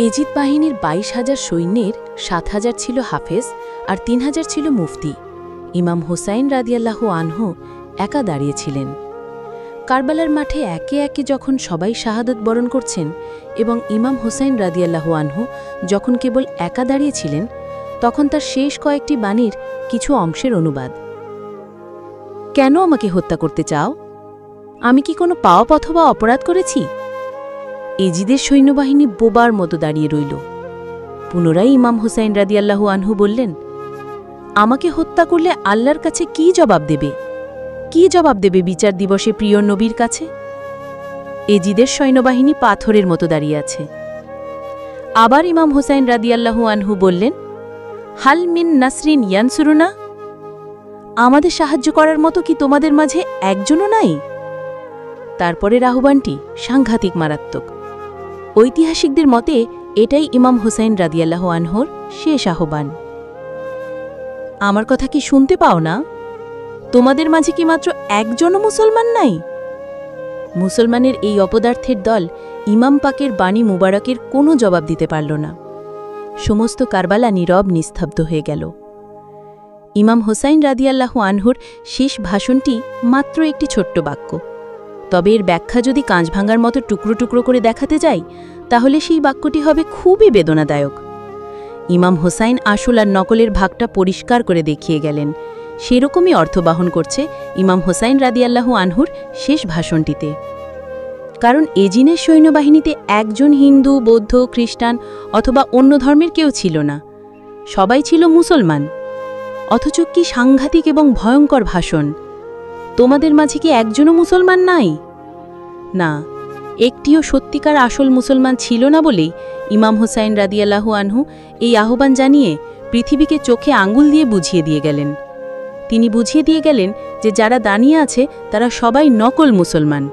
এজিদ বাহিনীর ২২,০০০ সৈন্যের ৭,০০০ ছিল হাফেজ আর ৩,০০০ ছিল মুফতি। ইমাম হুসাইন রাদিয়াল্লাহু আনহু একা দাঁড়িয়েছিলেন। কারবালার মাঠে একে একে যখন সবাই শাহাদত বরণ করছেন এবং ইমাম হুসাইন রাদিয়াল্লাহু আনহু যখন কেবল একা দাঁড়িয়েছিলেন, তখন তার শেষ কয়েকটি বাণীর কিছু অংশের অনুবাদ। কেন আমাকে হত্যা করতে চাও? আমি কি কোনো পাপ অথবা অপরাধ করেছি? এজিদের সৈন্যবাহিনী বোবার মতো দাঁড়িয়ে রইল। পুনরায় ইমাম হুসাইন রাদিয়াল্লাহু আনহু বললেন, আমাকে হত্যা করলে আল্লাহর কাছে কি জবাব দেবে? কি জবাব দেবে বিচার দিবসে প্রিয় নবীর কাছে? এজিদের সৈন্যবাহিনী পাথরের মতো দাঁড়িয়ে আছে। আবার ইমাম হুসাইন রাদিয়াল্লাহু আনহু বললেন, হাল মিন নাসরিন ইয়ানসুরুনা, আমাদের সাহায্য করার মতো কি তোমাদের মাঝে একজনও নাই? তারপরের আহ্বানটি সাংঘাতিক মারাত্মক। ঐতিহাসিকদের মতে এটাই ইমাম হুসাইন রাদিয়াল্লাহু আনহুর শেষ আহ্বান। আমার কথা কি শুনতে পাও না? তোমাদের মাঝে কি মাত্র একজনও মুসলমান নাই? মুসলমানের এই অপদার্থের দল ইমাম পাকের বাণী মুবারকের কোনো জবাব দিতে পারল না। সমস্ত কারবালা নীরব নিস্তব্ধ হয়ে গেল। ইমাম হুসাইন রাদিয়াল্লাহু আনহুর শেষ ভাষণটি মাত্র একটি ছোট্ট বাক্য, তবে এর ব্যাখ্যা যদি কাঁচ ভাঙার মতো টুকরো টুকরো করে দেখাতে যাই, তাহলে সেই বাক্যটি হবে খুবই বেদনাদায়ক। ইমাম হুসাইন আসল আর নকলের ভাগটা পরিষ্কার করে দেখিয়ে গেলেন। সেরকমই অর্থ বহন করছে ইমাম হুসাইন রাদিয়াল্লাহু আনহুর শেষ ভাষণটিতে। কারণ এজিনের সৈন্যবাহিনীতে একজন হিন্দু, বৌদ্ধ, খ্রিস্টান অথবা অন্য ধর্মের কেউ ছিল না, সবাই ছিল মুসলমান। অথচ কি সাংঘাতিক এবং ভয়ঙ্কর ভাষণ! তোমাদের মাঝে কি একজনও মুসলমান নাই? না, একটিও সত্যিকার আসল মুসলমান ছিল না বলেই ইমাম হুসাইন রাদিয়াল্লাহু আনহু এই আহ্বান জানিয়ে পৃথিবীকে চোখে আঙ্গুল দিয়ে বুঝিয়ে দিয়ে গেলেন। তিনি বুঝিয়ে দিয়ে গেলেন যে যারা দাঁড়িয়ে আছে তারা সবাই নকল মুসলমান।